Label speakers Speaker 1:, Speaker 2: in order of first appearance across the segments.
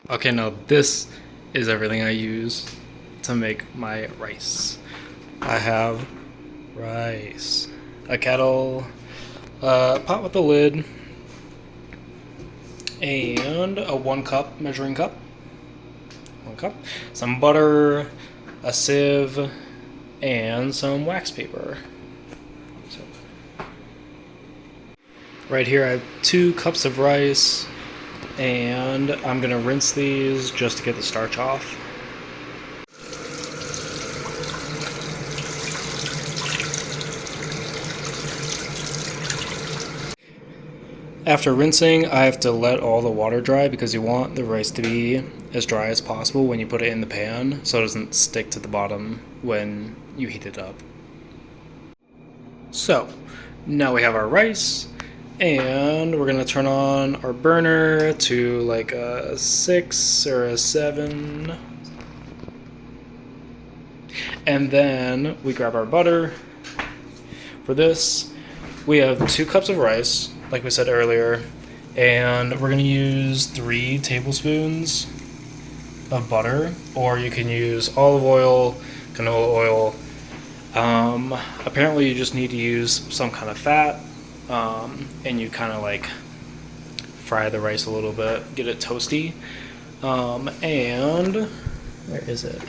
Speaker 1: Okay, now this is everything I use to make my rice. I have rice, a kettle, a pot with a lid, and a 1 cup measuring cup. 1 cup. Some butter, a sieve, and some wax paper. So, right here I have 2 cups of rice, and I'm gonna rinse these just to get the starch off. After rinsing, I have to let all the water dry because you want the rice to be as dry as possible when you put it in the pan so it doesn't stick to the bottom when you heat it up. So, now we have our rice, and we're gonna turn on our burner to like a 6 or a 7. And then we grab our butter. For this, we have 2 cups of rice, like we said earlier, and we're gonna use 3 tablespoons of butter, or you can use olive oil, canola oil. Apparently, you just need to use some kind of fat, and you kind of like fry the rice a little bit, get it toasty. And where is it?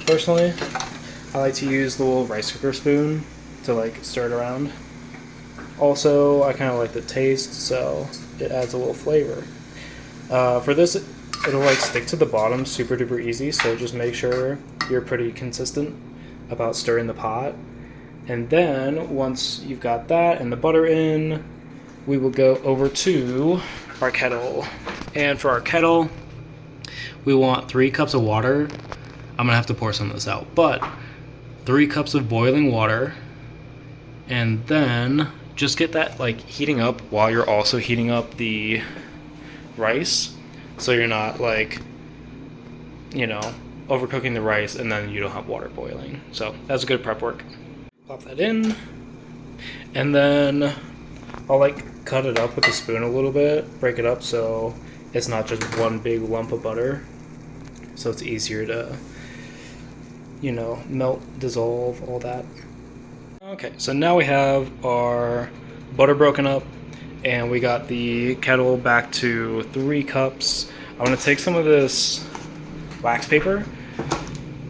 Speaker 1: Personally, I like to use the little rice cooker spoon to like stir it around. Also, I kind of like the taste, so it adds a little flavor. For this, it'll like stick to the bottom super duper easy, so just make sure you're pretty consistent about stirring the pot. And then once you've got that and the butter in, we will go over to our kettle. And for our kettle, we want 3 cups of water. I'm gonna have to pour some of this out, but 3 cups of boiling water, and then just get that like heating up while you're also heating up the rice, so you're not like, overcooking the rice and then you don't have water boiling. So that's good prep work. Pop that in, and then I'll like cut it up with a spoon a little bit, break it up so it's not just one big lump of butter, so it's easier to melt, dissolve, all that. Okay, so now we have our butter broken up, and we got the kettle back to 3 cups. I'm gonna take some of this wax paper.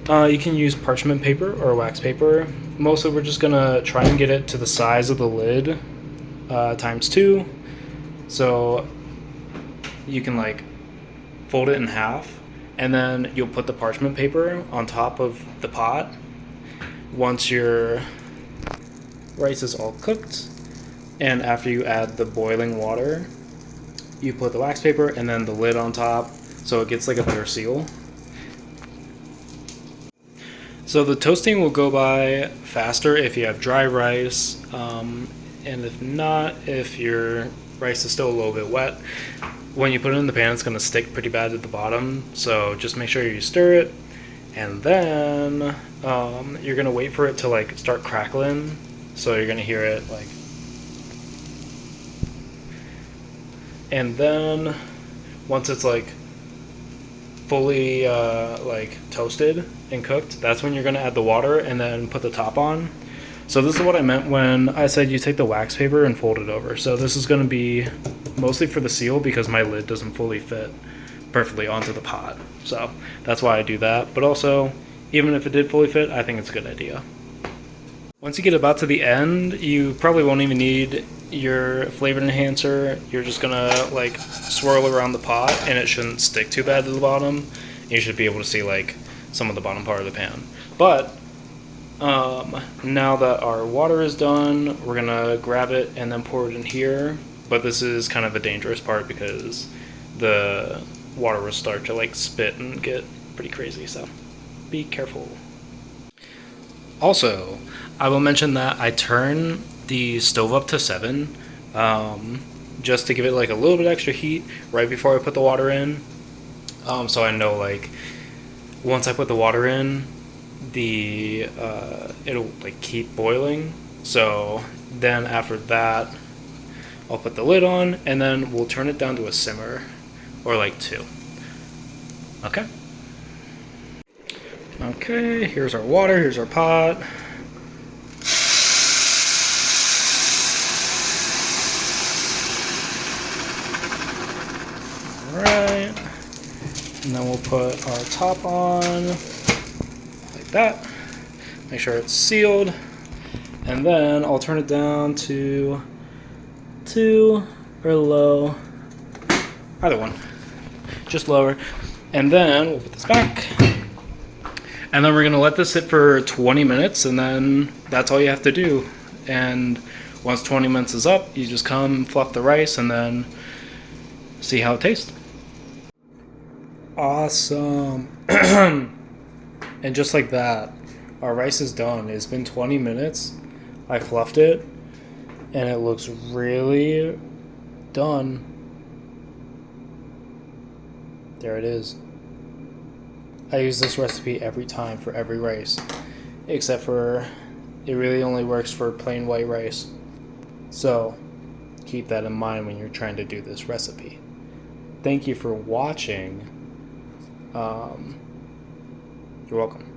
Speaker 1: You can use parchment paper or wax paper. Mostly we're just gonna try and get it to the size of the lid, times 2. So you can like fold it in half, and then you'll put the parchment paper on top of the pot. Once your rice is all cooked, and after you add the boiling water, you put the wax paper and then the lid on top so it gets like a better seal. So the toasting will go by faster if you have dry rice, and if not, if your rice is still a little bit wet, when you put it in the pan, it's going to stick pretty bad at the bottom. So just make sure you stir it, and then you're going to wait for it to like start crackling. So you're going to hear it like, and then once it's like fully like toasted and cooked, that's when you're going to add the water and then put the top on. So this is what I meant when I said you take the wax paper and fold it over. So this is going to be mostly for the seal because my lid doesn't fully fit perfectly onto the pot. So that's why I do that. But also, even if it did fully fit, I think it's a good idea. Once you get about to the end, you probably won't even need your flavor enhancer. You're just gonna like swirl around the pot, and it shouldn't stick too bad to the bottom. You should be able to see like some of the bottom part of the pan. But now that our water is done, we're gonna grab it and then pour it in here. But this is kind of a dangerous part because the water will start to like spit and get pretty crazy, so be careful. Also, I will mention that I turn the stove up to 7, just to give it like a little bit extra heat right before I put the water in. So I know like once I put the water in, the it'll like keep boiling. So then after that, I'll put the lid on, and then we'll turn it down to a simmer or like 2. Okay. Okay, here's our water, here's our pot. Alright. And then we'll put our top on like that. Make sure it's sealed. And then I'll turn it down to 2 or low. Either one. Just lower. And then we'll put this back. And then we're going to let this sit for 20 minutes, and then that's all you have to do. And once 20 minutes is up, you just come, fluff the rice, and then see how it tastes. Awesome. And just like that, our rice is done. It's been 20 minutes. I fluffed it, and it looks really done. There it is. I use this recipe every time for every rice, except for it really only works for plain white rice. So keep that in mind when you're trying to do this recipe. Thank you for watching. You're welcome.